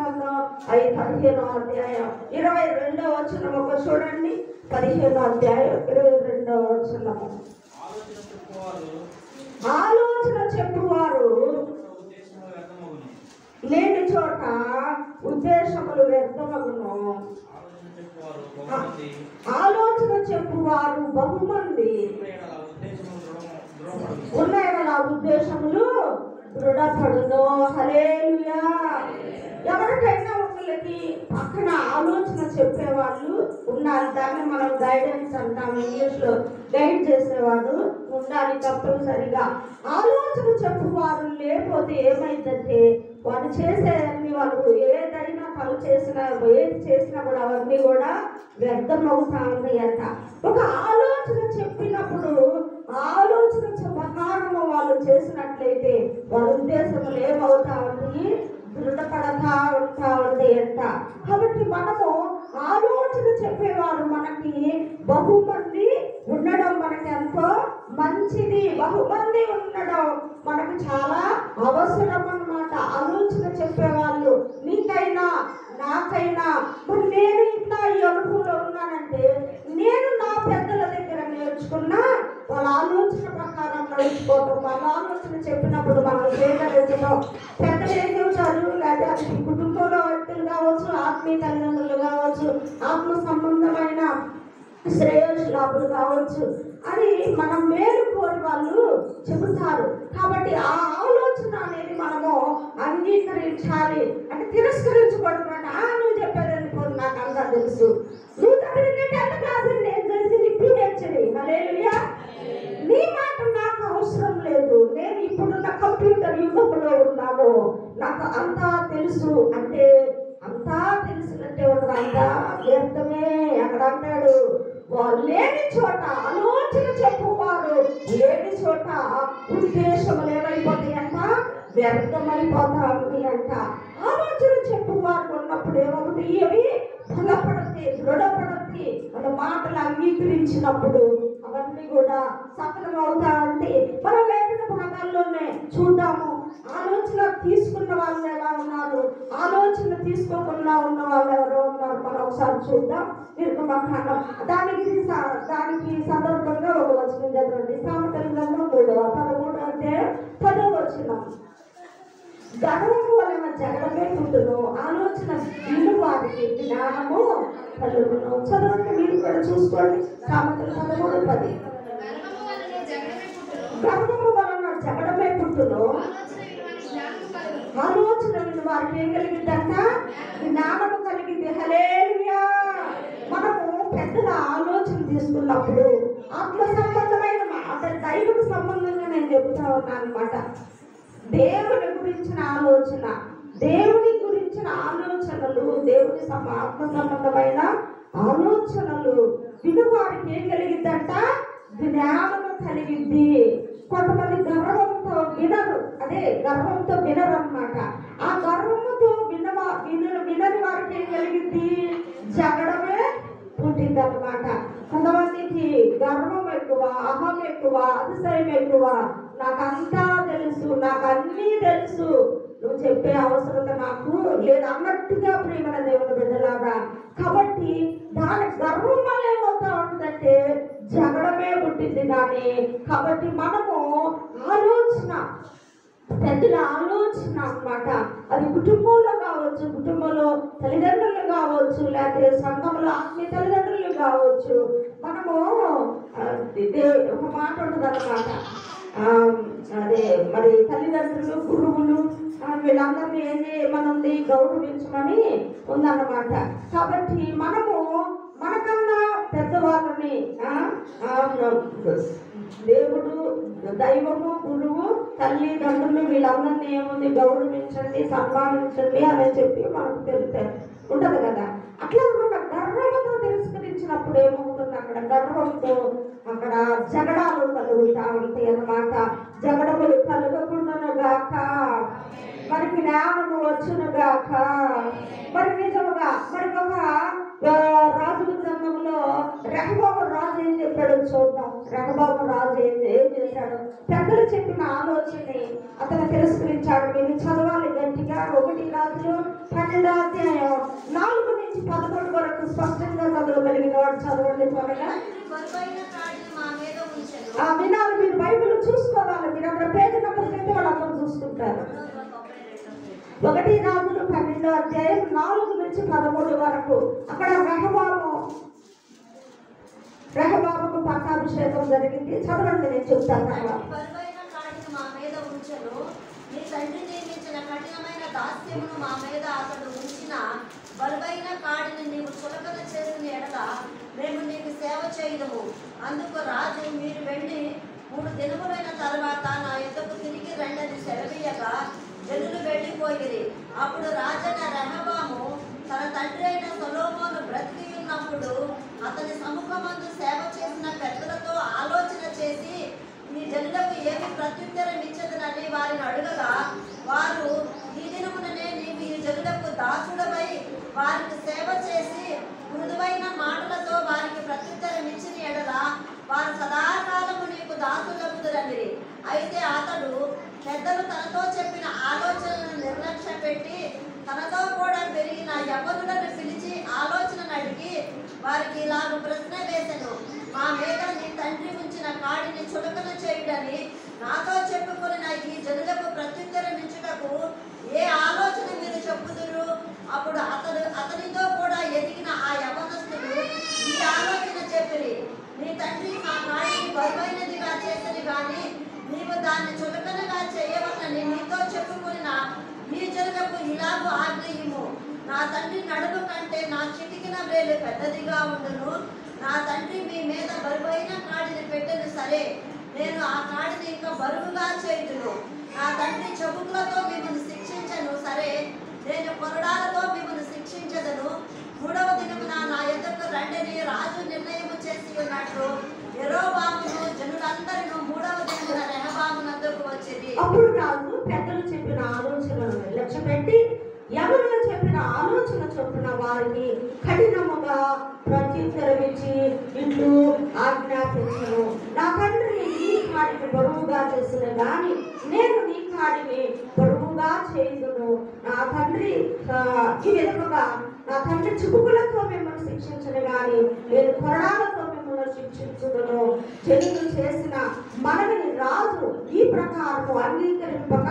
గ్రంథం 15వ అధ్యాయం 22వ వచనం ఒక చూడండి. 15వ అధ్యాయం 22వ వచనము. ఆలోచన చెప్పువారు లేని చోట ఉద్దేశములు వ్యర్థమగును. ఆలోచన చెప్పువారు బహుమంది ఉన్న ఉద్దేశములు దృఢపడును. హల్లెలూయా. ఎవరికైనా ఒకరికి పక్కన ఆలోచన చెప్పేవాళ్ళు ఉండాలి. దాన్ని మనం గైడెన్స్ అంటాం, ఇంగ్లీష్ లో గైడ్ చేసేవాడు ఉండాలి తప్పనిసరిగా. ఆలోచన చెప్పువారు లేకపోతే ఏమైందంటే వాళ్ళు చేసేవన్నీ, వాళ్ళు ఏదైనా పని చేసినా ఏది చేసినా కూడా అవన్నీ కూడా వ్యర్థం అవుతా ఉంది అంట. ఒక ఆలోచన చెప్పినప్పుడు ఆలోచన ప్రకారం వాళ్ళు చేసినట్లయితే వాళ్ళ ఉద్దేశములు ఏమవుతా ఉంది, దృఢపడతా ఉంటా ఉంది అంట. కాబట్టి మనము ఆలోచన చెప్పేవారు మనకి బహుమంది ఉండడం మనకి ఎంతో మంచిది. బహుమంది ఉండడం మనకు చాలా అవసరం అన్నమాట. ఆలోచన చెప్పేవాళ్ళు నీకైనా నాకైనా. మరి నేను ఇట్లా ఈ అనుభవంలో ఉన్నానంటే నేను నా పెద్దల దగ్గర నేర్చుకున్నా వాళ్ళ ఆలోచన ప్రకారం నడుచుకోవటం, వాళ్ళ ఆలోచన చెప్పినప్పుడు మనం స్వీకరించడం. పెద్దలు ఏం చెబుతారు, లేదా అది కుటుంబంలో వ్యక్తులు కావచ్చు, ఆత్మీయ తల్లిదండ్రులు కావచ్చు, ఆత్మ సంబంధమైన శ్రేయోశులాభులు కావచ్చు అని మనం మేలు కోరి వాళ్ళు చెబుతారు. కాబట్టి ఆ ఆలోచన అనేది మనము అంగీకరించాలి. అంటే తిరస్కరించకూడదు. నువ్వు చెప్పేది అనుకోదు, నాకు అంతా తెలుసు, నువ్వు చదివిన 10th క్లాస్ నేను తెలిసింది PhD. హల్లెలూయా. నీ మాట నాకు అవసరం లేదు. నేను ఇప్పుడున్న కంప్యూటర్ యుగంలో ఉన్నాను, నాకు అంతా తెలుసు అంటే అంతా తెలిసినట్టే ఉండదు, అంతా వ్యర్థమే. అక్కడ అంటాడు లేని చోట ఆలోచన చెప్పువారు లేని చోట ఉద్దేశములు ఏమైపోతాయి అంట, వ్యర్థమైపోతా ఉంది అంట. ఆలోచన చెప్పువారు ఉన్నప్పుడు ఏమవుతాయి, అవి బలపడతాయి, దృఢపడతాయి. మన మాటలు అంగీకరించినప్పుడు అవన్నీ కూడా సఫలం అవుతా ఉంటాయి. మనం లేఖన భాగాల్లోనే చూద్దాము. ఆలోచన తీసుకున్న వాళ్ళు ఎలా ఉన్నారు, ఆలోచన తీసుకోకుండా ఉన్న వాళ్ళు ఎవరో ఉన్నారు. మనం ఒకసారి చూద్దాం. నిర్గమకాండం దానికి సందర్భంగా ఒక వచనం చదవండి. సామెతల గ్రంథం 13వ అధ్యాయం 10వ వచనం. గర్వము వలన జగడమే పుట్టును, ఆలోచన విను వారికి జ్ఞానము కలుగును. చదవండి, మీరు కూడా చూసుకోండి. సామెతలు 13:10. గర్వము వలన జగడమే పుట్టును, ఆలోచన విను వారికి ఏం కలిగిందంట, జ్ఞానము కలిగింది. హల్లెలూయా. మనము పెద్దల ఆలోచన తీసుకున్నప్పుడు ఆత్మ సంబంధమైన అంటే దైవిక సంబంధంగా నేను చెబుతా ఉన్నాను అన్నమాట. దేవుని గురించిన ఆలోచన, దేవుని గురించిన ఆలోచనలు, దేవుని ఆత్మ సంబంధమైన ఆలోచనలు వినువారికి ఏం కలిగిద్దంట, జ్ఞానము కలిగిద్ది. కొంతమంది గర్వంతో వినరు, అదే గర్వంతో వినరు అన్నమాట. ఆ గర్వంతో వినని వారికి ఏం కలిగిద్ది, జగడమే పుట్టింది అన్నమాట. కొంతమందికి గర్వం ఎక్కువ, అహం ఎక్కువ, అతిశయం ఎక్కువ. నాకంతా తెలుసు, నాకు అన్నీ తెలుసు, నువ్వు చెప్పే అవసరత నాకు లేదు అన్నట్టుగా ప్రియమైన దేవుని బిడ్డలాగా. కాబట్టి దాని గర్వం వల్ల ఏమవుతా ఉంటుందంటే జగడమే పుట్టింది కానీ. కాబట్టి మనము ఆలోచన, పెద్దల ఆలోచన అన్నమాట, అది కుటుంబంలో కావచ్చు, కుటుంబంలో తల్లిదండ్రులు కావచ్చు, లేకపోతే సంఘంలో ఆత్మీయ తల్లిదండ్రులు కావచ్చు. మనము ఒక మాట ఉంటుంది అన్నమాట, అదే మరి తల్లిదండ్రులు, గురువులు వీళ్ళందరినీ ఏం చేయమనుంది, గౌరవించమని ఉందన్నమాట. కాబట్టి మనము మనకన్నా పెద్దవాళ్ళని దేవుడు, దైవము, గురువు, తల్లిదండ్రులు వీళ్ళందరినీ ఏముంది, గౌరవించండి, సన్మానించండి అని చెప్పి మనకు తెలుసు ఉంటది కదా. అట్లా గర్వంతో తిరస్కరించినప్పుడు ఏమవుతుంది, అక్కడ గర్వంతో అక్కడ జగడాలు కలుగుతా ఉంటాయి అన్నమాట. జగడములు కలుగకుండాను గాక, మరి జ్ఞానము వచ్చును గాక. మరి నిజముగా మరి ఒక రాజుల గ్రంథంలో రెహబాము రాజు ఏం చెప్పాడో చూద్దాం. రెహబాము రాజు ఏం చేశాడు, పెద్దలు చెప్పిన ఆలోచనని అతను తిరస్కరించాడు. మీరు చదవాలి గట్టిగా. 1 రాజులు 12వ అధ్యాయం 4 నుంచి 11 వరకు స్పష్టంగా చదవగలిగిన వాడు చదవండి త్వరగా. వినాలి, మీరు బైబిల్ చూసుకోవాలి. మీరు అక్కడ పేజీ నెంబర్ పెట్టి వాళ్ళు అక్కడ చూసుకుంటారు. 1 రాజులు 12వ అధ్యాయం 4 నుంచి 13 వరకు. అక్కడ రెహబాముకు పట్టాభిషేకం జరిగింది. చదవండి, నేను చెప్తాను తర్వాత. నీ తండ్రి నియమించిన కఠినమైన దాస్యమును మా మీద అతడు ఉంచిన బరువైన కాడిని నీవు చులకన చేసిన ఎడల మేము నీకు సేవ చేయదము. అందుకు రాజు, మీరు వెళ్ళి 3 దినములైన తర్వాత నా యుద్ధకు తిరిగి రండని సెలవీయగా జనులు వెళ్ళిపోయిరి. అప్పుడు రాజైన రెహబాము తన తండ్రి అయిన సొలొమోను బ్రతికి ఉన్నప్పుడు అతని సముఖమందు సేవ చేసిన పెద్దలతో ఆలోచన చేసి ఈ జనులకు ఏమి ప్రత్యుత్తరం ఇచ్చదనని వారిని అడగగా, వారు, ఈ దినముననే నీవు ఈ జనులకు దాసుడవై వారికి సేవ చేసి మృదువైన మాటలతో వారికి ప్రత్యుత్తరం ఇచ్చిన ఎడల వారు సదాకాలము నీకు దాసులగుదురని. అయితే అతడు పెద్దలు తనతో చెప్పిన ఆలోచనలను నిర్లక్ష్య పెట్టి తనతో కూడా పెరిగిన యవ్వనులను పిలిచి ఆలోచనను అడిగి వారికి ఇలాగ ప్రశ్న వేసెను. మా మీద నీ తండ్రి ఉంచిన కాడిని చులకన చేయుడని నాతో చెప్పుకున్న ఈ జనులకు ప్రత్యుత్తరం ఇచ్చుటకు ఏ ఆలోచన మీరు చెప్పుదురు? అప్పుడు అతనితో కూడా ఎదిగిన ఆ యవ్వనస్తులు ఈ ఆలోచన చెప్పిరి. నీ తండ్రి మా కాడిని బరువైనదిగా చేసని గాని నీవు దాన్ని చులకనగా చేయవలని నీతో చెప్పుకున్న ఈ జనులకు ఇలాగూ ఆజ్ఞయము. నా తండ్రి నడుము కంటే నా చిటికిన వేలు పెద్దదిగా ఉండును. నా తండ్రి మీ మీద బరువైన కాడిని పెట్టెను సరే, నేను ఆ కాడిని ఇంకా బరువుగా చేయుదును. నా తండ్రి చెబుకులతో మిమ్మల్ని శిక్షించను సరే, నేను కొరడాలతో మిమ్మల్ని శిక్షించదను. 3వ దినమున నా యొద్దకు రండని రాజు నిర్ణయము చేసి ఉన్నట్లు యెరోబామును జనులందరూ 3వ దినమున రెహబామునద్దకు వచ్చింది. అప్పుడు రాజు పెద్దలు చెప్పిన ఆలోచనలను నిర్లక్ష్యపెట్టి ఎవరు చెప్పిన ఆలోచన చొప్పున వారికి కఠినముగా ప్రత్యుత్తరమిచ్చి ఇట్లు ఆజ్ఞాపించను. నా తండ్రి నీ కాడిని బరువుగా చేసిన గాని నేను నీ కాడిని బరువుగా చేయుదును. నా తండ్రి ఈ విధముగా నా తండ్రి చిపుకులతో మిమ్మల్ని శిక్షించను గాని నేను కొరడాలతో మిమ్మల్ని శిక్షించుదును. జనులు చేసిన మనవిని రాజు ఈ ప్రకారము అంగీకరింపక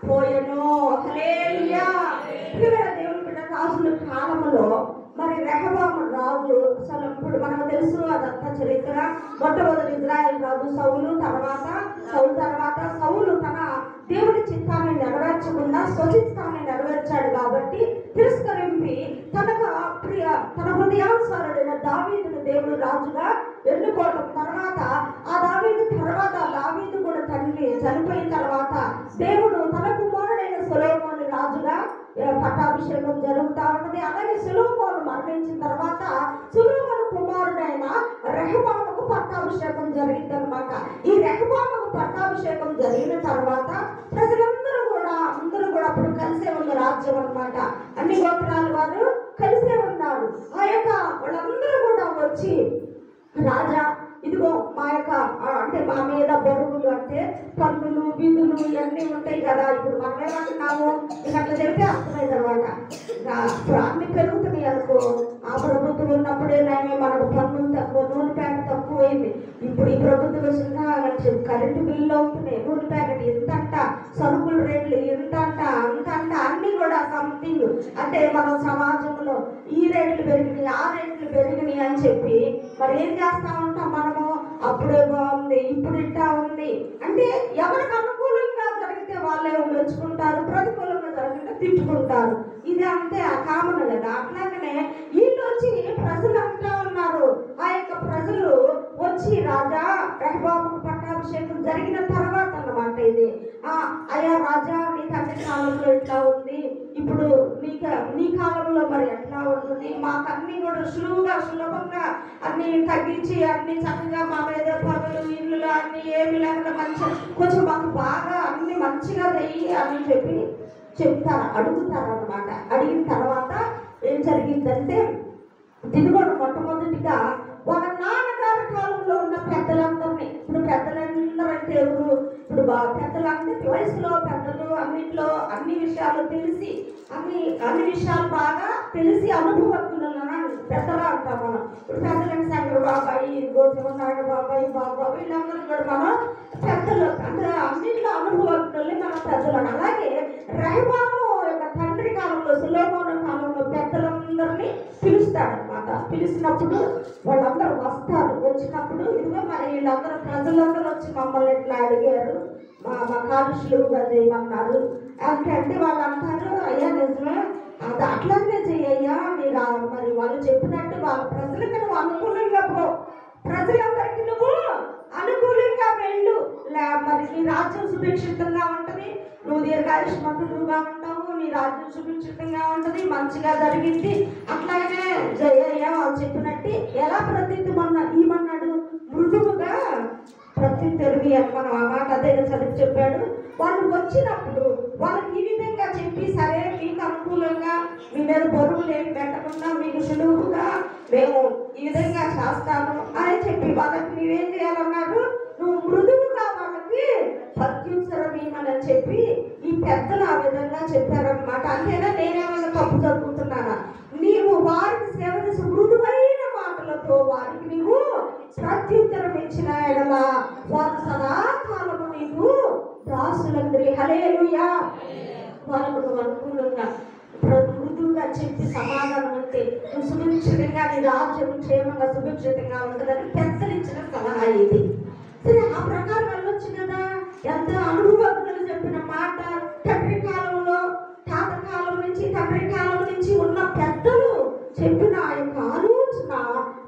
పోయెను. హల్లెలూయా. దేవుని బిడ్డ, రాజుల కాలంలో మరి రెహబాము రాజు అసలు ఇప్పుడు మనకు తెలుసు అదంతా చరిత్ర. మొట్టమొదటి ఇజ్రాయెల్ రాజు సౌలు తర్వాత సౌలు తన దేవుడి చిత్తాన్ని నెరవేర్చకుండా స్వచిత్తాన్ని నెరవేర్చాడు కాబట్టి తిరస్కరింపి తన హృదయానుసారుడైన దావీదును దేవుడు రాజుగా ఎన్నుకోవడం తర్వాత దావీదు కూడా తండ్రి చనిపోయిన తర్వాత దేవుడు తన కుమారుడైన సొలొమోను రాజుగా పట్టాభిషేకం జరుగుతూ ఉన్నది. అలాగే సొలొమోను మరణించిన తర్వాత సొలొమోను కుమారుడైన రెహబాముకు పట్టాభిషేకం జరిగింది అనమాట. ఈ రెహబాముకు పట్టాభిషేకం జరిగిన తర్వాత ప్రజలందరూ కూడా అప్పుడు కలిసే ఉన్న రాజ్యం అనమాట. అన్ని గోత్రాల వారు కలిసే ఉన్నారు. ఆ యొక్క వాళ్ళందరూ కూడా వచ్చి, రాజా ఇదిగో మా యొక్క అంటే మా మీద బరువులు అంటే పన్నులు విధులు ఇవన్నీ ఉంటాయి కదా. ఇప్పుడు మనం ఏమంటున్నాము, ఇక అట్లా చెప్తే అర్థమైంది అనమాట. అన్ని పెరుగుతున్నాయి అనుకో. ఆ ప్రభుత్వం ఉన్నప్పుడే మనకు పన్నులు తక్కువ, నూనె ప్యాకెట్ తక్కువైంది. ఇప్పుడు ఈ ప్రభుత్వం వచ్చిన కరెంటు బిల్లు అవుతున్నాయి, నూనె ప్యాకెట్ ఎంతంట, సరుకుల రేట్లు ఎంతంట, అంతంట, అన్ని కూడా సంథింగ్ అంటే మనం సమాజంలో ఈ రేట్లు పెరిగినాయి, ఆ రేట్లు పెరిగినాయి అని చెప్పి మరి ఏం చేస్తా ఉంటాం మనము? అప్పుడే బాగుంది, ఇప్పుడు ఇట్టా ఉంది అంటే ఎవరికి అనుకూలంగా జరిగితే వాళ్ళే మెచ్చుకుంటారు, ప్రతికూలంగా జరిగితే తిట్టుకుంటారు. ఇది అంతే కామన్ కదా. అట్లాగనే వీళ్ళు వచ్చి ప్రజలు అంటా ఉన్నారు. ఆ యొక్క ప్రజలు వచ్చి రాజా రెహబాముకు పట్టాభిషేకం జరిగిన తర్వాత అన్నమాట ఇది. అయ్యా రాజా, నీ తండ్రి కాలంలో ఎట్లా ఉంది, ఇప్పుడు నీ కాలంలో మరి ఎట్లా ఉంటుంది? మాకు అన్ని కూడా సులభంగా అన్ని తగ్గించి అన్ని చక్కగా మా మీద పనులు ఇల్లు అన్ని ఏమి లేకుండా మంచిగా కొంచెం మాకు బాగా అన్ని మంచిగా వెయ్యి అని చెప్పి అడుగుతారు అనమాట. అడిగిన తర్వాత ఏం జరిగిందంటే, దిగుబడి మొట్టమొదటిగా వాళ్ళ నాన్నగారి కాలంలో ఉన్న పెద్దలందరినీ, ఇప్పుడు పెద్దలందరూ అంటే ఎవరు? ఇప్పుడు పెద్దలు అంటే వయసులో పెద్దలు, అన్నిట్లో అన్ని విషయాలు తెలిసి అన్ని విషయాలు బాగా తెలిసి అనుభవజ్ఞులను పెద్దలు అంటాం మనం. ఇప్పుడు పెద్దలంటే శంకర బాబాయి, గోసిమన్నాయుడు బాబాయి, బాబాయి వీళ్ళందరూ కూడా మనం పెద్దలు అంటే అన్నింటిలో అనుభవజ్ఞుల్ని మనం పెద్దలు. అలాగే రెహబాము యొక్క తండ్రి కాలంలో, సొలొమోను కాలంలో పెద్దలందరినీ పిలుస్తాడనమాట. పిలిచినప్పుడు వాళ్ళందరూ వస్తారు. వచ్చినప్పుడు ఇదిగో మరి వీళ్ళందరూ ప్రజలందరూ వచ్చి మమ్మల్ని ఇట్లా అడిగారు, మా కాలుష్యులుగా చేయమన్నారు అంటే వాళ్ళు అంటారు, అయ్యా నిజమే, అది అట్లనే చెయ్యయ్యా, మీరు మరి వాళ్ళు చెప్పినట్టు వాళ్ళ ప్రజలకు నువ్వు అనుకూలంగా పో, ప్రజలందరికీ నువ్వు అనుకూలంగా వెళ్ళు, మరి నీ రాజ్యం సుభిక్షితంగా ఉంటుంది, నువ్వు దీర్ఘాయుష్మంతుడుగా ఉంటావు, నీ రాజ్యం సుభిక్షితంగా ఉంటుంది, మంచిగా జరిగింది. అట్లాగనే జయ్యయ్యా వాళ్ళు చెప్పినట్టు ఎలా ఈమన్నాడు, మృదువుగా ప్రత్యుత్తరవి అని మనం ఆ మాట అదే చదివి చెప్పాడు. వాళ్ళు వచ్చినప్పుడు వాళ్ళకి ఈ విధంగా చెప్పి, సరే మీకు అనుకూలంగా మీ మీద బరువులు ఏమి పెట్టకుండా మీకు సులువుగా మేము ఈ విధంగా చేస్తాను అని చెప్పి వాళ్ళకి నువ్వేం చేయాలన్నాడు, నువ్వు మృదువుగా వాళ్ళకి ప్రత్యుత్తరం ఇవ్వమని చెప్పి ఈ పెద్దలు ఆ విధంగా చెప్పారనమాట. అంతేనా, నేనేమైనా తప్పు చదువుతున్నానా? నీవు వారికి సేవ చేసి మృదువైన మాటలతో వారికి నీవు ప్రత్యుత్తరం ఇచ్చిన ఎడల వారు సదాకాలము నీకు దాసులందరి. హల్లెలూయా. వాళ్ళకు నువ్వు అనుకూలంగా మృదువుగా చెప్పి సమాధానం ఉంటే నువ్వు సుభిక్షితంగా, నీ రాజ్యం క్షేమంగా సుభిక్షితంగా ఉంటుందని పెద్దలు ఇచ్చిన సలహా ఇది. సరే, ఆ ప్రకారం వెళ్ళొచ్చు కదా. ఎంత అనుభవజ్ఞులు చెప్పిన మాట, తండ్రి కాలంలో తాత కాలం నుంచి తండ్రి కాలం నుంచి ఉన్న పెద్దలు చెప్పిన ఆ యొక్క ఆలోచన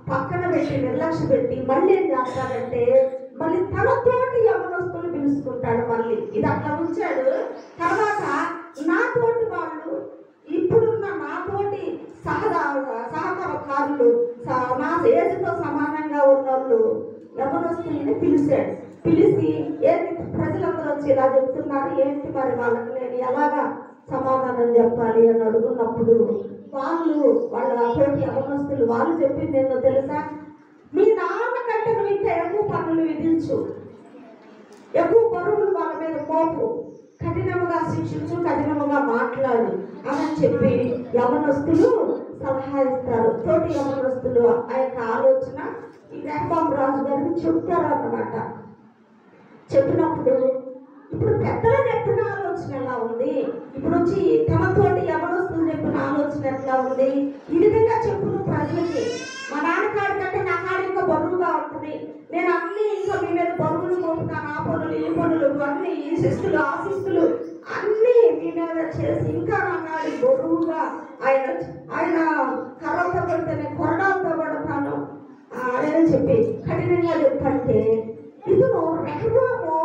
పక్కన పెట్టి నిర్లక్ష్య పెట్టి మళ్ళీ ఏం చేస్తాడంటే మళ్ళీ తనతోటి యవనస్తులు పిలుచుకుంటాడు. మళ్ళీ ఇది అట్లా ఉంచాడు. తర్వాత నాతోటి వాళ్ళు, ఇప్పుడున్న నాతోటి సహకారకారులు, నా ఏజ్తో సమానంగా ఉన్నోళ్ళు యవనస్తుల్ని పిలిచాడు. పిలిచి ఏంటి ప్రజలందరూ వచ్చి ఇలా చెప్తున్నారు, ఏంటి మరి వాళ్ళకి నేను ఎలాగా సమాధానం చెప్పాలి అని అడుగున్నప్పుడు వాళ్ళ తోటి యవనస్తులు వాళ్ళు చెప్పింది ఏందో తెలుసా, మీ నాన్న కంటే నువ్వు ఇంకా ఎక్కువ పనులు విధించు, ఎక్కువ బరువులు వాళ్ళ మీద మోపు, కఠినముగా శిక్షించు, కఠినముగా మాట్లాడు అని చెప్పి యవనస్తులు సలహా ఇస్తారు. తోటి యవనస్తులు ఆ యొక్క ఆలోచన ఈ రెహబాము రాజు గారికి చెప్తారు అన్నమాట. చెప్పినప్పుడు ఇప్పుడు పెద్దలు చెప్పిన ఆలోచన ఎలా ఉంది, ఇప్పుడు వచ్చి తమతోటి యవనస్తులు చెప్పిన ఆలోచన ఎట్లా ఉంది, ఈ విధంగా చెప్పు ప్రజలకి. మా నాన్న కాడి కంటే నా కాడి ఇంకా బరువుగా ఉంటుంది, నేను అన్ని ఇంకా మీ మీద బరువులు మోపుతాను, ఆ పనులు ఈ పనులు అన్ని ఈ శిస్తులు ఆ శిస్తులు అన్ని మీ మీద చేసి ఇంకా నా కాడి బరువుగా ఆయన కర్రలతో పడితేనే కొరడాలతో పడతాను అని చెప్పి కఠినంగా చెప్పంటే ఇతను రెహబాము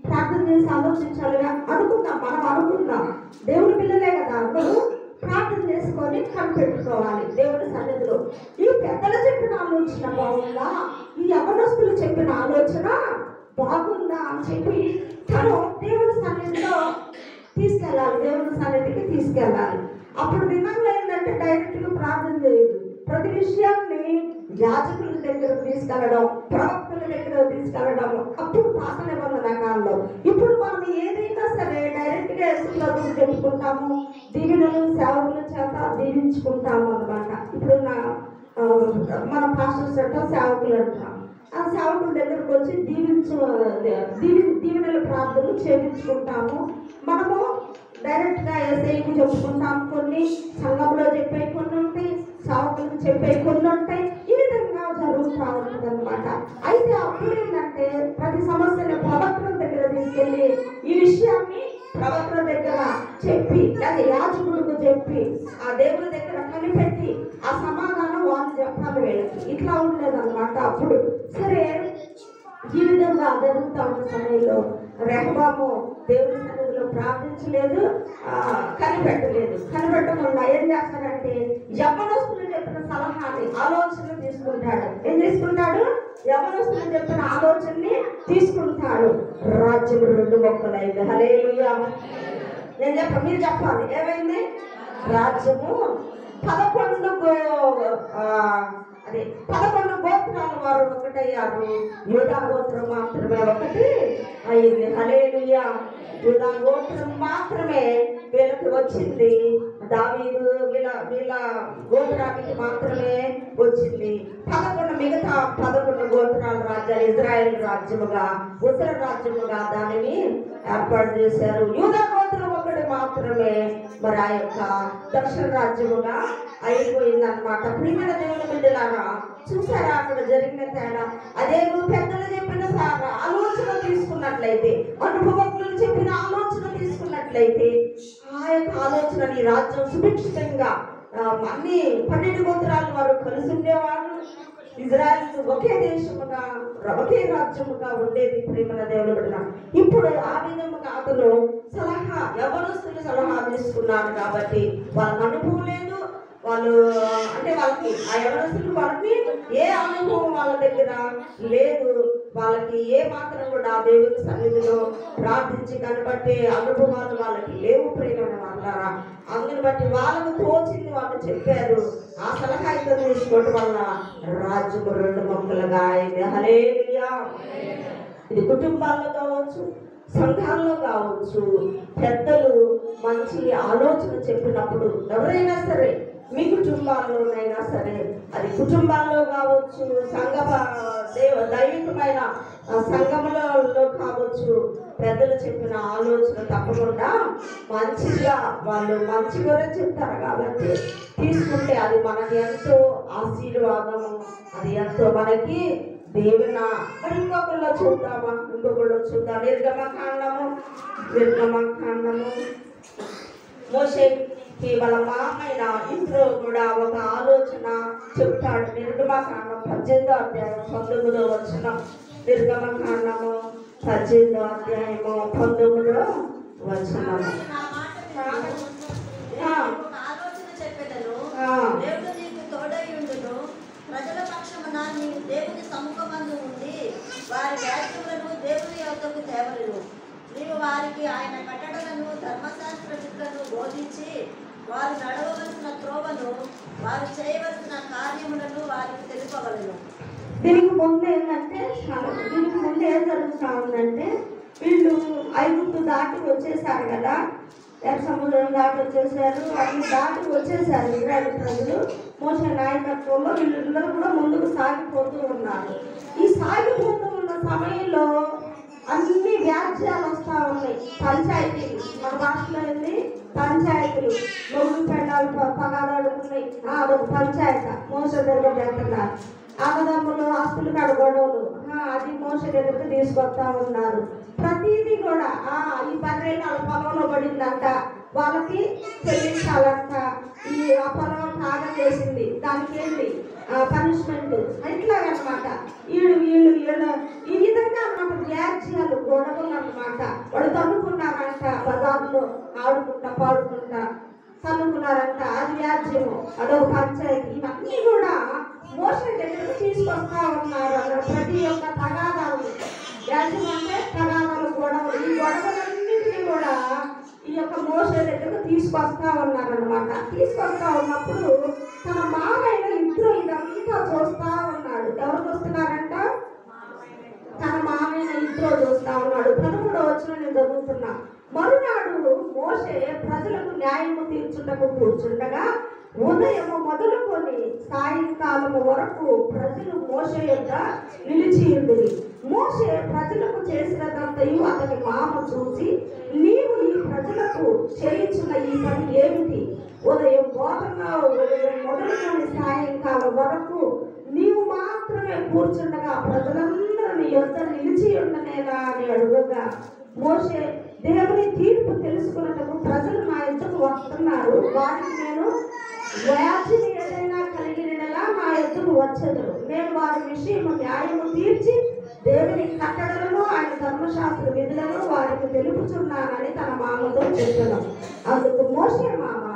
ప్రార్థన చేసి ఆలోచించాలిగా మనం అనుకుందాం. దేవుని పిల్లలే కదా, అందరూ ప్రార్థన చేసుకొని కనిపెట్టుకోవాలి దేవుని సన్నిధిలో. ఈ పెద్దలు చెప్పిన ఆలోచన బాగుందా, ఈ యవనస్తులు చెప్పిన ఆలోచన బాగుందా అని చెప్పి తను దేవుని సన్నిధిలో తీసుకెళ్ళాలి, దేవుని సన్నిధికి తీసుకెళ్ళాలి. అప్పుడు దినంలో ఏంటంటే డైరెక్ట్గా ప్రార్థన చేయదు, ప్రతి విషయాన్ని యాజకుల దగ్గర తీసుకెళ్ళడం, ప్రవక్తల దగ్గర తీసుకెళ్ళడం. అప్పుడు పాత నిబంధన కాలంలో. ఇప్పుడు మనం ఏదైనా సరే డైరెక్ట్గా యేసుప్రభువుని చెప్పుకుంటాము, దీవెనలు సేవకుల చేత దీవించుకుంటాము అన్నమాట. ఇప్పుడు మన పాస్టర్స్ అంటాం, సేవకులు అంటాం. ఆ సేవకుల దగ్గరకు వచ్చి దీవెనల ప్రార్థనలు చేయించుకుంటాము. మనము డైరెక్ట్గా ఏసైకి చెప్పుకుంటాం, కొన్ని సంఘంలో చెప్పే కొన్ని ఉంటాయి, సేవకులకు చెప్పే కొన్ని ఉంటాయి. ఈ విధంగా జరుగుతూ ఉంటుంది అనమాట. అయితే అప్పుడు ఏంటంటే ప్రతి సమస్యని ప్రవక్తల దగ్గర తీసుకెళ్ళి ఈ విషయాన్ని ప్రవక్తల దగ్గర చెప్పి, లేదా యాజకులకు చెప్పి ఆ దేవుని దగ్గర కనిపెట్టి ఆ సమాధానం వాళ్ళు చెప్పాలి వీళ్ళకి. ఇట్లా ఉండేది అనమాట అప్పుడు. సరే, ఈ విధంగా జరుగుతూ ఉన్న సమయంలో రెహబాము దేవుని సన్నిధిలో ప్రార్థించలేదు, కనిపెట్టకుండా ఏం చేస్తాడంటే యవనస్తులు చెప్పిన సలహాని ఆలోచన తీసుకుంటాడు. ఏం తీసుకుంటాడు? యవనస్తులు చెప్పిన ఆలోచనని తీసుకుంటాడు. రాజ్యం రెండు మొక్కలైంది. హల్లెలూయా. మీరు చెప్పాలి ఏమైంది? రాజ్యము 11 అదే 11 గోత్రాల వారు ఒకటయ్యారు. యూదా గోత్రం మాత్రమే ఒకటి అయింది. హల్లెలూయా. యూదా గోత్రం మాత్రమే వీళ్ళకి వచ్చింది. దావీదు వీళ్ళ గోత్రానికి మాత్రమే వచ్చింది. 11 మిగతా 11 గోత్రాల రాజ్యాలు ఇజ్రాయెల్ రాజ్యముగా ఉత్తర రాజ్యముగా దానిని ఏర్పాటు చేశారు. యూదా గోత్రం ఒకటి మాత్రమే మరి ఆ యొక్క దక్షిణ రాజ్యముగా అయిపోయింది అన్నమాట. ప్రియమైన దేవుని బిడ్డలారా, చూసారా అక్కడ జరిగిన తేడా? అదే నువ్వు పెద్దలు చెప్పిన ఆలోచన తీసుకున్నట్లయితే, అనుభవజ్ఞులు చెప్పిన ఆలోచన తీసుకున్నట్లయితే ఆ యొక్క ఆలోచన నీ రాజ్యం సుభిక్షితంగా అన్ని 12 గోత్రాల వారు కలిసి ఉండేవారు. ఇజ్రాయెల్ ఒకే దేశముగా ఒకే రాజ్యముగా ఉండేది. ప్రేమల దేవుని బిడ్డ, ఇప్పుడు ఆ విధముగా అతను యవనస్తులు సలహా తీసుకున్నాడు కాబట్టి వాళ్ళకి అనుభవం లేదు. వాళ్ళు అంటే వాళ్ళకి ఆ యవనస్తులు వాళ్ళకి ఏ అనుభవం వాళ్ళ దగ్గర లేదు. వాళ్ళకి ఏ మాత్రం కూడా దేవుని సన్నిధిలో ప్రార్థించి కనబట్టే అనుభవాలు వాళ్ళకి లేవు. ప్రేమైన వాళ్ళారా, అందుని బట్టి వాళ్ళకు తోచింది వాళ్ళు చెప్పారు. ఆ సలహా ఇద్దరు తీసుకోవడం వల్ల రాజ్యము 2 ముక్కలుగా అయింది. హల్లెలూయా. ఇది కుటుంబాల్లో కావచ్చు, సంఘాల్లో కావచ్చు, పెద్దలు మంచి ఆలోచన చెప్పినప్పుడు ఎవరైనా సరే, మీ కుటుంబాల్లోనైనా సరే, అది కుటుంబాల్లో కావచ్చు, దైవికమైన సంఘములలో కావచ్చు, పెద్దలు చెప్పిన ఆలోచన తప్పకుండా మంచిగా వాళ్ళు మంచిగానే చెప్తారు కాబట్టి తీసుకుంటే అది మనకి ఎంతో ఆశీర్వాదము, అది ఎంతో మనకి దేవున. మరి ఇంకొకళ్ళు చూద్దాం. నిర్గమకాండము మోషేకి వాళ్ళ మామైన ఇంట్లో కూడా ఒక ఆలోచన చెప్తాడు. నిర్గమకాండం 18వ అధ్యాయం 19వ వచనం. నిర్గమకాండము 18వ అధ్యాయము 19వ వచనం. ప్రజల పక్షమున నీవు దేవుని సముఖమందు ఉండి వారి వ్యాజ్యములను దేవుని యొద్దకు తేవలను. నీవు వారికి ఆయన కట్టడలను ధర్మశాస్త్ర విధులను బోధించి వారు నడవవలసిన త్రోవను వారు చేయవలసిన కార్యములను వారికి తెలుపవలను. దీనికి ముందు ఏంటంటే ఏం జరుగుతూ ఉందంటే, వీళ్ళు ఐగుప్తు దాటి వచ్చేసారు కదా, సముద్రం దాటి వచ్చేసారు. అన్ని దాటి వచ్చేసారు ఇజ్రాయెల్ ప్రజలు. మోషే నాయకత్వంలో వీళ్ళందరూ కూడా ముందుకు సాగిపోతూ ఉన్నారు. ఈ సాగిపోతూ ఉన్న సమయంలో అన్ని వ్యాజ్యాలు వస్తూ ఉన్నాయి. పంచాయతీలు, మన భాషలో ఏంది పంచాయతీలు, మొగుడు పెండాలు పగాడుతున్నాయి. అదొక పంచాయత. మోస దగ్గర పెడుతున్నారు. అన్నదమ్ములు ఆస్తులు కాడ గొడవలు, అది మోస దగ్గరకు తీసుకొస్తా ఉన్నారు. ప్రతిదీ కూడా ఈ 10 వాళ్ళ పొలంలో పడిందంట, వాళ్ళకి చెల్లించాలంట. ఆ పొలం కాగా చేసింది, దానికి ఏంటి పనిష్మెంట్, ఇట్లాగనమాట. వీళ్ళు ఈ విధంగా అన్నమాట వ్యాజ్యాలు, గొడవలు అన్నమాట. వాళ్ళు తన్నుకున్నారంట, బజార్లో ఆడుకుంటా పాడుకుంటా తన్నుకున్నారంట, అది వ్యాజ్యము, అదొక పంచాయతీ. ఇవన్నీ కూడా మోసే దగ్గరకు తీసుకొస్తా ఉన్నారు. అక్కడ ప్రతి ఒక్క తగాదాలు, వ్యాజ్యం అంటే తగాదాలు, గొడవలు, ఈ గొడవలన్నింటినీ కూడా ఈ యొక్క మోసే దగ్గరకు తీసుకొస్తా ఉన్నారనమాట. తీసుకొస్తా ఉన్నప్పుడు తన మామయ్య ఇద్దరు ఇదంతా చూస్తా ఉన్నాడు. ఎవరు చూస్తున్నారంట? తన మామయ్య ఇద్దరు చూస్తా ఉన్నాడు. 13వ వచనం నేను చదువుతున్నా. మరునాడు మోసే ప్రజలకు న్యాయము తీర్చుటకు కూర్చుండగా ఉదయము మొదలుకొని సాయంకాలము వరకు ప్రజలు మోసే యొద్ద నిలిచి ఉండిరి. మోసే ప్రజలకు చేసినదంతయు అతని మామ చూసి, నీవు ఈ ప్రజలకు చేయించిన ఈ పని ఏమిటి? ఉదయం మొదలుకొని సాయంకాలం వరకు నీవు మాత్రమే కూర్చుండగా ప్రజలందరూ నీ యొద్ద నిలిచి ఉండనేలా అని అడుగుగా, మోసే, దేవుని తీర్పు తెలుసుకున్నటకు ప్రజలు నా యొద్దకు వస్తున్నారు, వారికి నేను వ్యాధిని ఏదైనా కలిగినలా నా యొద్దకు వచ్చెదరు. నేను వారి విషయము న్యాయము తీర్చి దేవుని కట్టడలను ఆయన ధర్మశాస్త్ర విధులను వారికి తెలుపుచున్నానని తన మామతో చెప్పాను. అందుకు మోసే మామ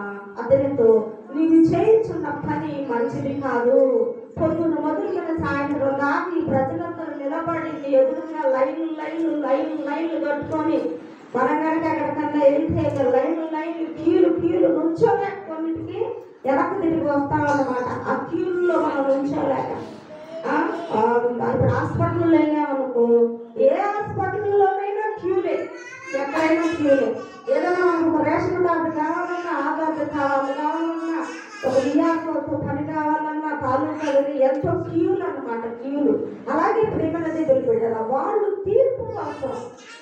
అతనితో, నీవు చేయించున్న పని మంచిది కాదు. పొద్దున మొదలుకొని సాయంత్రం దాకా ఈ ప్రజలందరూ నిలబడి ఎదురుగా లైన్లు కట్టుకొని, మనం కనుక ఎక్కడికన్నా వెళ్తే లైన్లు కీలు నుంచోనే కొన్నిటికి వెనక్కి తిరిగి వస్తామన్నమాట. ఆ క్యూల్లో మనం ఉంచలేక ఇప్పుడు హాస్పిటల్లో వెళ్ళామనుకో, ఏ హాస్పిటల్లోనైనా క్యూలే, ఎక్కడైనా క్యూలే. ఏదైనా మనకు రేషన్ కార్డు కావాలన్నా, ఆధార్ కావాలన్నా, ఒక విఆర్ఓతో పని కావాలన్నా, తాలూకా ఎంతో క్యూలు అన్నమాట, క్యూలు. అలాగే ప్రేమనది వెళ్ళిపోయారు. వాళ్ళు తీర్పు కోసం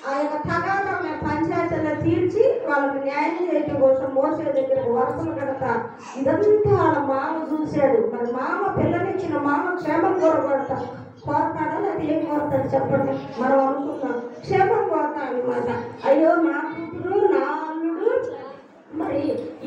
ఆ యొక్క తగాదాన్ని పంచాయతీలో తీర్చి వాళ్ళకి న్యాయం చేయడం కోసం మోసే దగ్గరకు వరుసలు కడతా ఇదంతా వాళ్ళ మామ చూశాడు. మరి మామ పిల్లనిచ్చిన మామ క్షేమం కోరబడతా కోరతాడా, అది ఏం కోరతాడు చెప్పండి? మనం అనుకున్నాం క్షేమం కోరతా అనమాట. అయ్యో నా కూతురు, నా అల్లుడు, మరి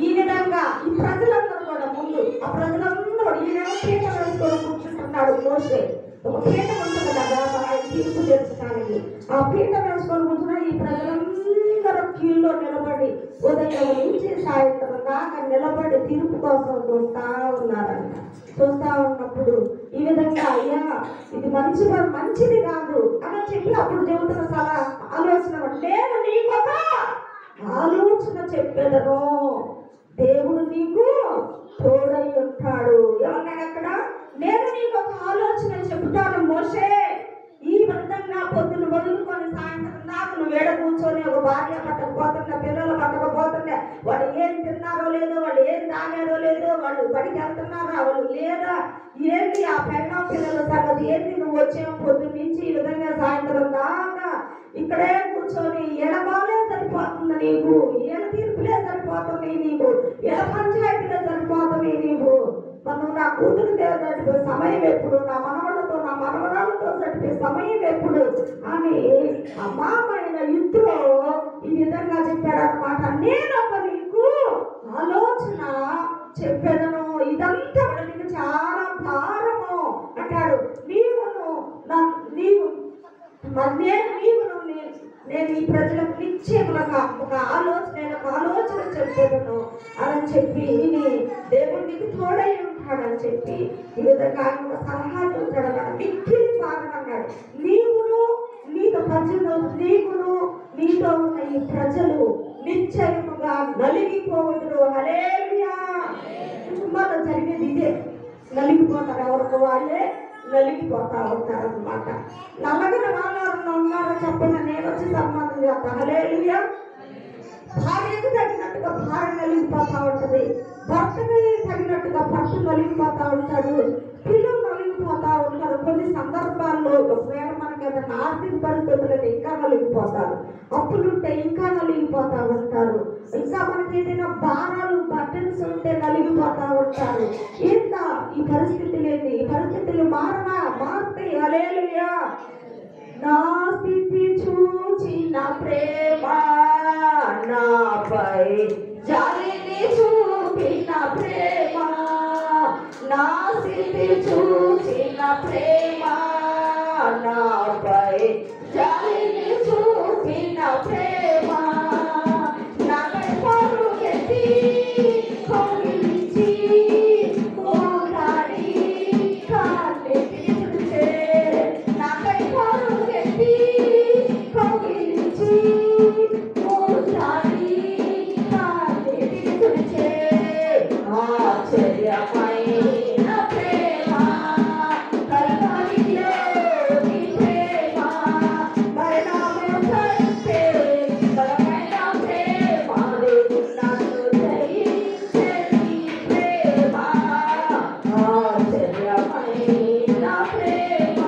ఈ విధంగా ఈ ప్రజలందరూ కూడా ముందు ఆ ప్రజలందరూ ఈయన పీట వేసుకొని కూర్చుంటున్నాడు. మోసే ఒక పీట ఉంటుంది కదా ఆయన తీర్పు తెచ్చడానికి, ఆ పీట వేసుకొని కూర్చున్న ఈ ప్రజలందరూ క్యూలో నిలబడి ఉదయం నుంచి సాయంత్రం దాకా నిలబడి తీర్పు కోసం చూస్తా ఉన్నారంట. చూస్తా ఉన్నప్పుడు ఈ విధంగా అయ్యా ఇది మంచిది కాదు అని చెప్పి అప్పుడు చెబుతున్న సలహా ఆలోచన, నేను నీకొక ఆలోచన చెప్పేదను, దేవుడు నీకు తోడై ఉంటాడు. ఏమన్నాడు అక్కడ? నేను నీకు ఒక ఆలోచన చెబుతాను మోసే. ఈ విధంగా పొద్దున మొదలుకొని సాయంత్రం దాకా నువ్వు ఏడ కూర్చొని ఒక భార్య పట్టకపోతుండే, పిల్లలు పట్టకపోతుండే, వాళ్ళు ఏం తిన్నారో లేదో, వాళ్ళు ఏం తాగారో లేదో, వాళ్ళు బడికి వెళ్తున్నారా వాళ్ళు లేదా, ఏంటి ఆ పెళ్ళ పిల్లల సంగతి ఏంటి, నువ్వు వచ్చావు పొద్దున్న నుంచి ఈ విధంగా సాయంత్రం దాకా ఇక్కడే కూర్చొని ఎడబాలే సరిపోతుంది నీకు, ఏడ తీర్పులే సరిపోతుంది నీకు, ఏడ పంచాయతీలే సరిపోతుంది నీకు. మనం నా కూతురుతో గడిపే సమయం ఎప్పుడు, నా మనవలతో నా మనవరాలతో గడిపే సమయం ఎప్పుడు అని ఆ మామైన యుద్ధలో ఈ విధంగా చెప్పాడు అనమాట. నేను ఒక నీకు ఆలోచన చెప్పేదను, ఇదంతా నీకు చాలా భారము అంటాడు. నేను ఈ ప్రజలకు నిశ్చయముగా ఒక ఆలోచన చెప్పేదను అని చెప్పి దేవుడు నీకు తోడై ఉంటాడని చెప్పి ఈ విధంగా ఆయన సలహా చూస్తాడు అన్నమాట. మిక్కిలి భారం అన్నాడు. నీకును నీతో ప్రజలు, నీకును నీతో ఉన్న ఈ ప్రజలు నిశ్చయముగా నలిగిపోవద్దు. హల్లెలూయా. కుటుంబాల్లో జరిగేది ఇదే, నలిగిపోతారు, ఎవరికి వాళ్ళే నలిగిపోతా ఉంటారు అన్నమాట. నల్లగిన వాళ్ళు ఉన్నారో చెప్పండి, నేను వచ్చి సన్మానం చేస్తా. హల్లెలూయా. భార్యకు తగినట్టుగా భార్య నలిగిపోతా ఉంటది, భర్తకి తగినట్టుగా భర్త నలిగిపోతా ఉంటాడు, పిల్లలు నలిగిపోతా ఉంటారు. కొన్ని సందర్భాల్లో ఒకవేళ మనకి ఏదైనా ఆర్థిక పరిస్థితులు ఇంకా నలిగిపోతారు, అప్పులుంటే ఇంకా నలిగిపోతా ఉంటారు, ఇంకా మనకి ఏదైనా భారాలు బర్డెన్స్ ఉంటే నలిగిపోతా ఉంటారు. ఇంత ఈ పరిస్థితులు ఏంటి, ఈ పరిస్థితులు మారుతాయి. హల్లెలూయా. నా స్థితి చూచి నా ప్రేమ నాపై జాలిని చూపిన ప్రేమ, నా స్థితి చూచి నా ప్రేమ నాపై జాలిని చూపిన ప్రేమ, నాపై పరుగెత్తి కౌగిలించి ఓదారి కన్నెత్తి తుడిచే, నాపై పరుగెత్తి కౌగిలించి ఓదారి కన్నెత్తి తుడిచే, ఆశ్చర్యమైన ప్రేమ కల్వరిలో నీ ప్రేమ, మరణము కంటే బలమైన ప్రేమ, నన్ను జయించే నీ ప్రేమ, ఆశ్చర్యమైన ప్రేమ.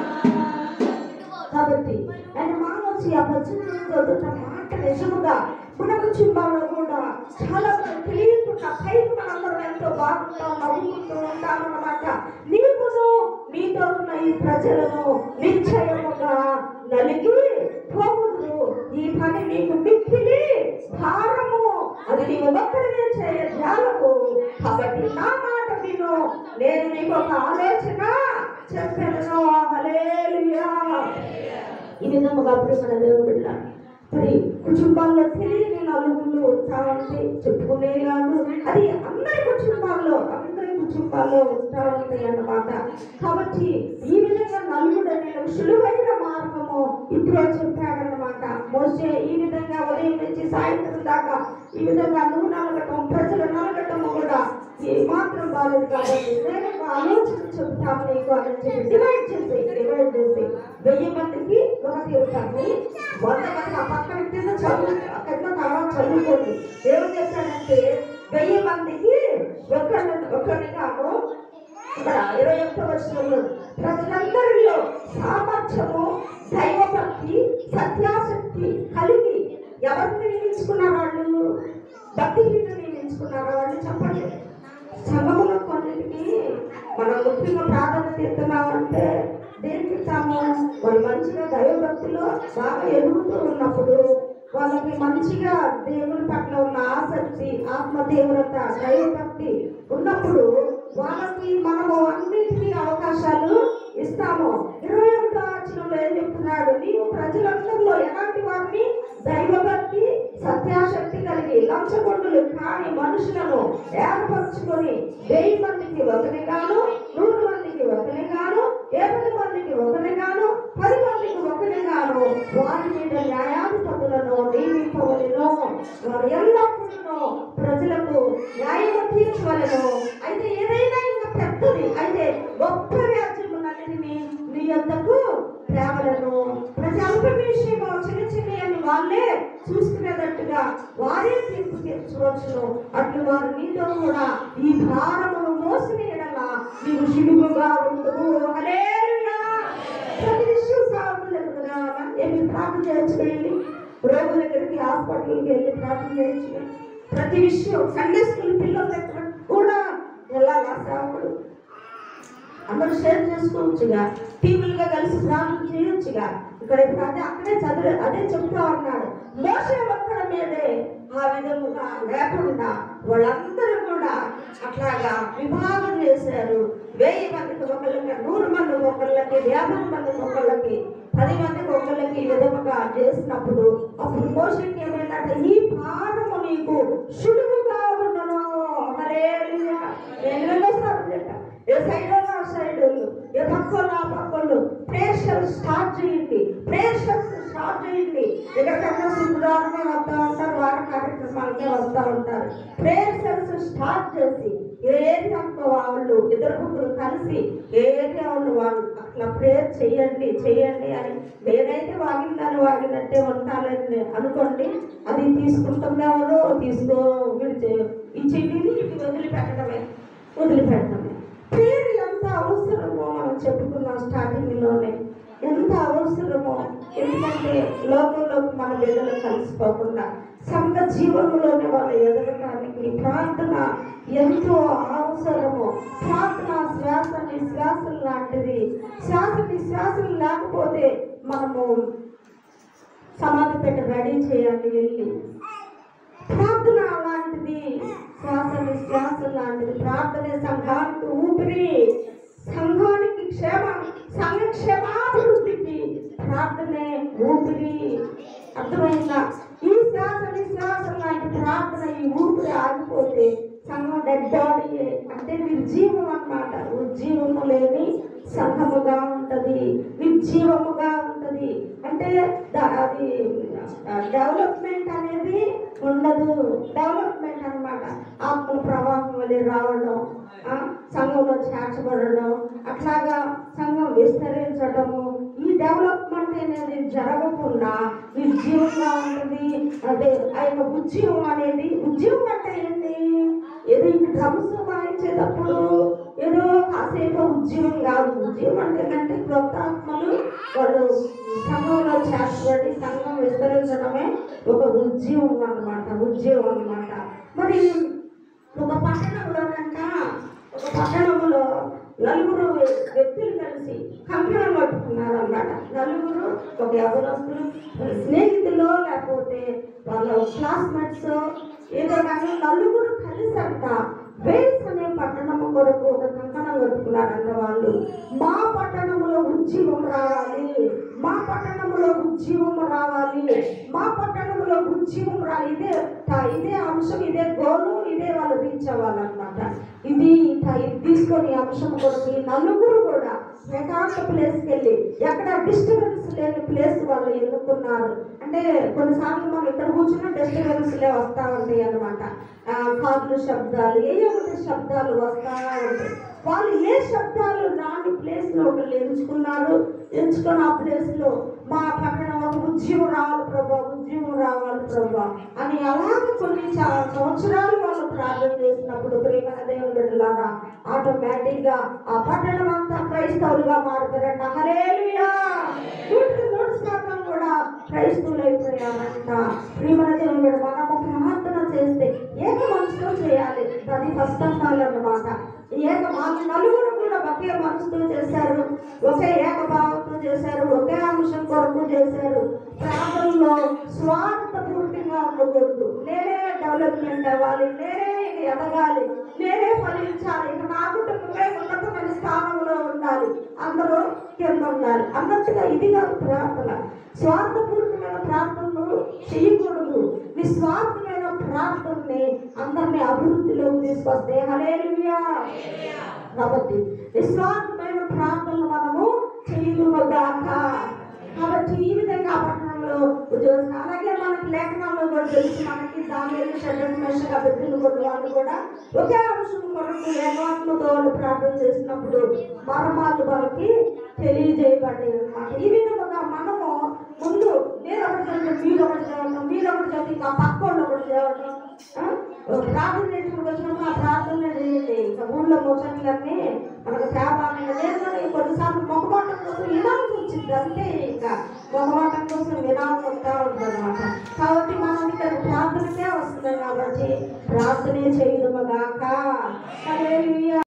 కాబట్టి ఆయన మానవుచి ఆ భజనలో చదువుతున్న మాట నిజముగా మన కుటుంబాల్లో కూడా చాలా తెలియకుండా పైకి మనందరం ఎంతో బాగుంటాం, నవ్వుకుంటూ ఉంటాం అన్నమాట. నీకును నీతో ఉన్న ఈ ప్రజలను నిశ్చయముగా నలిగి పోవుదు. ఈ పని నీకు మిక్కిలి భారము, అది నీవు ఒక్కడినే చేయజాలవు. కాబట్టి నా మాట విను, నేను నీకు ఒక ఆలోచన చెప్పాను. హల్లెలూయా. ఈ విధముగా మన దేవుడు మరి కుటుంబాల్లో తెలియని నలుగురు ఉంటా ఉంటే చెప్పుకునే కాదు, అది అందరి కుటుంబాల్లో ఉంటా ఉంటాయి అన్నమాట. కాబట్టి ఈ విధంగా నలుగురు అనే సులువైన మార్గము ఇప్పుడు చెప్పాడన్నమాట. మోసే ఈ విధంగా ఉదయం నుంచి సాయంత్రం దాకా ఈ విధంగా నువ్వు నలగటం, ప్రజలు నలగటము కూడా ఏమాత్రం బాలేదు కాబట్టి నేను ఒక ఆలోచన చెప్తాను నీకు అని చెప్పి డివైడ్ చేసి 1000 మందికి ఒక తీర్థాన్ని 100 మంది ఆ పక్కన కింద తర్వాత చదువుకోండి. దేవుడు చెప్పాడంటే 1000 మందికి ఒకరిగాను ఇక్కడ 21వ వచనంలో ప్రజలందరిలో సామర్థ్యము, దైవభక్తి, సత్యాసక్తి కలిగి ఎవరిని నియమించుకున్నారు వాళ్ళు? భక్తిహీనులు నియమించుకున్నారు వాళ్ళు. చెప్పండి. సంఘములో కొన్నిటికి మనం ముఖ్యంగా ప్రాధాన్యత ఇస్తున్నామంటే దేనికి ఇస్తాము? వాళ్ళు మంచిగా దైవభక్తిలో బాగా ఎదుగుతూ ఉన్నప్పుడు, వాళ్ళకి మంచిగా దేవుని పట్ల ఉన్న ఆసక్తి, ఆత్మదేవత, దైవభక్తి ఉన్నప్పుడు వాళ్ళకి మనము అన్నిటికీ అవకాశాలు ఇస్తాము. 21వ వచనంలో ఏం చెప్తున్నాడు? నీవు ప్రజలందరిలో ఎలాంటి వారిని? దైవభక్తి, సత్యాశక్తి కలిగి లంచగొండులు కాని మనుషులను ఏర్పరచుకొని 1000 మందికి ఒకరిగాను, 100 మందికి ఒకరిగాను, 50 మందికి ఒకరిగాను, 10 మందికి ఒకరిగాను వారి మీద న్యాయాధిపతులను నియమింపవలెను. వారు ఎల్లప్పుడూ ప్రజలకు న్యాయము తీర్చవలెను. అయితే ఏదైనా ఇంకా పెద్దది అయితే గొప్ప వ్యాజ్యములన్నిటినీ నీ యొద్దకు తేవలను. ప్రతి అల్ప విషయము చిన్న చిన్న అని వాళ్ళే చూసుకునేటట్టుగా వారే తీర్పు తీర్చవచ్చును. అట్లు వారు నీతో కూడా ఈ భారమును మోసిన ఎడల నీవు శిలువుగా ఉండును. హల్లెలూయా. ప్రతి విషయం సాగులేదు కదా. ఏమి ప్రార్థన చేయొచ్చు? రోగుల దగ్గరికి, హాస్పిటల్కి వెళ్ళి ప్రార్థన చేయొచ్చు. ప్రతి విషయం సండే స్కూల్ పిల్లల దగ్గర కూడా వెళ్ళాలా? సేవకుడు అందరూ షేర్ చేసుకోవచ్చుగా, టీములుగా కలిసి ప్రార్థన చేయొచ్చుగా. ఇక్కడ అదే చెప్తా ఉన్నాడు. మోసే ఒక్కడ మీదే ఆ విధముగా లేకుండా వాళ్ళందరూ కూడా అట్లాగా విభాగం చేశారు. 1000 మందికి ఒకళ్ళకి, 100 మందికి ఒకళ్ళకి, 50 మందికి ఒకళ్ళకి, 10 మందికి ఒకళ్ళకి ఈ విధముగా చేసినప్పుడు అప్పుడు మోషేకి ఏమైందంటే ఈ భారము నీకు సులువుగా ఉండను. హల్లెలూయా. ఏ సైడ్ ఆ సైడ్, ఏ పక్కలు ఆ పక్కలు ప్రేషర్ స్టార్ట్ చేయండి. ఎక్కడికన్నా శుక్రవారమే వస్తూ ఉంటారు, వారి కార్యక్రమాలకే వస్తూ ఉంటారు. ప్రేషర్స్ స్టార్ట్ చేసి ఏ ఏరియాతో వాళ్ళు 2 కలిసి ఏ ఏరియా వాళ్ళు అట్లా ప్రేయర్ చేయండి అని నేనైతే వాగినట్టే ఉంటానని అనుకోండి. అది తీసుకుంటున్నామో ఈ చెట్టిని ఇటు వదిలిపెట్టడమే. ప్రేయర్ ఎంత అవసరమో మనం చెప్పుకున్నాం స్టార్టింగ్లోనే. ఎంత అవసరమో, ఎందుకంటే లోకంలోకి మన బిడ్డలు కలిసిపోకుండా సంఘ జీవనంలోనే వాళ్ళు ఎదగడానికి ప్రార్థన ఎంతో అవసరము. ప్రార్థన శ్వాస నిశ్వాసం లాంటిది. శ్వాసలు లేకపోతే మనము సమాధి పెట్టి రెడీ చేయాలి వెళ్ళి. ప్రార్థన అలాంటిది, శ్వాస నిశ్వాసం లాంటిది. ప్రార్థనే సంఘానికి ఊపిరి, సంఘానికి సంఘ క్షేమాభివృద్ధికి ప్రార్థనే ఊపిరి. అర్థమైందా? ఈ శ్వాస నిశ్వాసం లాంటి ప్రార్థన, ఈ ఊపిరి ఆగిపోతే సంఘం డెడ్ బాడీయే, అంటే నిర్జీవం అన్నమాట. ఉజ్జీవము లేని సంఘముగా ఉంటది, నిర్జీవముగా ఉంటది. అంటే అది డెవలప్మెంట్ అనేది ఉండదు. డెవలప్మెంట్ అన్నమాట. ఆత్మ ప్రవాహం వల్ల రావడం, సంఘంలో చేర్చబడడం, అట్లాగా సంఘం విస్తరించడము, ఈ డెవలప్మెంట్ అనేది జరగకుండా నిర్జీవంగా ఉంటుంది. అదే ఆ యొక్క ఉద్యమం అనేది, ఉద్యమం అంటే ఏంటి? ఏదో డ్రమ్స్ వాయించేటప్పుడు ఏదో కాసేపు ఉద్యమం కాదు. ఉద్యమం అంటే కొత్త ఆత్మలు వాళ్ళు సంఘంలో చేర్చబడి సంఘం విస్తరించడమే ఒక ఉద్యమం అన్నమాట. మరి ఒక పట్టణంలో 4 వ్యక్తులు కలిసి కంప్యూటర్ పట్టుకున్నారు అన్నమాట. 4 ఒక యవనస్తులు, స్నేహితులు, లేకపోతే వాళ్ళ క్లాస్మేట్స్ ఏదో కానీ 4 కలిసి అంట వేల్స్ అనే పట్టణము కొరకు ఒక కంకణం కట్టుకున్నారంట వాళ్ళు. మా పట్టణంలో ఉద్యమం రావాలి, మా పట్టణంలో ఉద్యమం రావాలి, మా పట్టణంలో ఉద్యమం రావాలి. ఇదే అంశం, ఇదే గోలు, ఇదే వాళ్ళు రీచ్ అవ్వాలన్నమాట. ఇది తీసుకొని అంశం కొరకు 4 కూడా ఏకాంత ప్లేస్కి వెళ్ళి ఎక్కడ డిస్టర్బెన్స్ లేని ప్లేస్ వాళ్ళు ఎన్నుకున్నారు. అంటే కొన్నిసార్లు మనం ఇక్కడ కూర్చున్న డిస్టర్బెన్స్లే వస్తూ ఉంటాయి అన్నమాట. కార్లు శబ్దాలు, ఏ ఒకటి శబ్దాలు వస్తూ ఉంటాయి. వాళ్ళు ఏ శబ్దాలు రాని ప్లేస్లో ఒకళ్ళు ఎంచుకొని ఆ ప్లేస్లో మా పక్కన ఒక ఉద్యమం రావాలి ప్రభా, ఉద్యమం రావాలి ప్రభా అని అలాగే కొన్ని సంవత్సరాలు వాళ్ళు ప్రార్థన చేసినప్పుడు ప్రియమైన దేవుని బిడ్డలారా ఆటోమేటిక్గా ఆ పట్టణం అంతా క్రైస్తవులుగా మారుతారంట. హల్లెలూయా. 100% కూడా క్రైస్తవులు అయిపోయారంట. ప్రియమైన దేవుని బిడ్డ, మనము ప్రార్థన చేస్తే ఏక మనసుతో చేయాలి. అది ఫస్ట్ ఆఫ్ ఆల్ అన్నమాట. వాళ్ళు నలుగురు కూడా ఒకే మనసుతో చేశారు, ఒకే ఏకభావంతో చేశారు, ఒకే అంశం కొరకు చేశారు. ప్రాంతంలో స్వార్థపూర్తిగా ఉండకూడదు. నేనే డెవలప్మెంట్ అవ్వాలి, నేనే ఎదగాలి, నేనే ఫలించాలి, ఇక నా కుటుంబమే ఉన్నతమైన స్థానంలో ఉండాలి, అందరూ కింద ఉండాలి అన్నట్టుగా ఇది కాదు ప్రార్థన. స్వార్థపూర్తిమైన ప్రార్థనలు చేయకూడదు. నిస్వార్థమైన ప్రార్థనని అందరినీ అభివృద్ధిలోకి తీసుకొస్తే హల్లెలూయా. కాబట్టి నిస్వార్థమైన ప్రార్థనలు మనము చేయదుగాక. కాబట్టి ఈ విధంగా పట్టణంలో ఉద్యోగం, అలాగే మనకి లేఖనాల్లో కూడా తెలుసు, మనకి దానియేలు, షడ్రక్, మేషక్, అబేద్నెగో వాళ్ళు కూడా ఒకే అంశం కొరకు ఏకాత్మతో వాళ్ళు ప్రార్థన చేసినప్పుడు మర్మాలు వాళ్ళకి తెలియజేయబడ్డాయి అన్నమాట. ఈ విధంగా మనము ముందు నేను ఒకటి చదివితే మీరు ఒకటి చదవడం, మీరు ఒకటి చదివి ఇంకా పక్క వాళ్ళు ఒకటి చదవడం, ప్రార్థన చేసినప్పుడు వచ్చినప్పుడు ఆ ప్రార్థన చేయండి. ఇంకా ఊళ్ళో ముచ్చట్లన్నీ మనకు తేపాలని లేదు. కొన్నిసార్లు మొహమాటం కోసం వినాల్సి వచ్చింది, అంతే. ఇంకా మొహమాటం కోసం వినాల్సి వస్తూ ఉంటుంది అనమాట. కాబట్టి మనం ఇక్కడ ప్రార్థనకే వస్తుంది కాబట్టి ప్రార్థనే చేయదుగాక. హల్లెలూయా.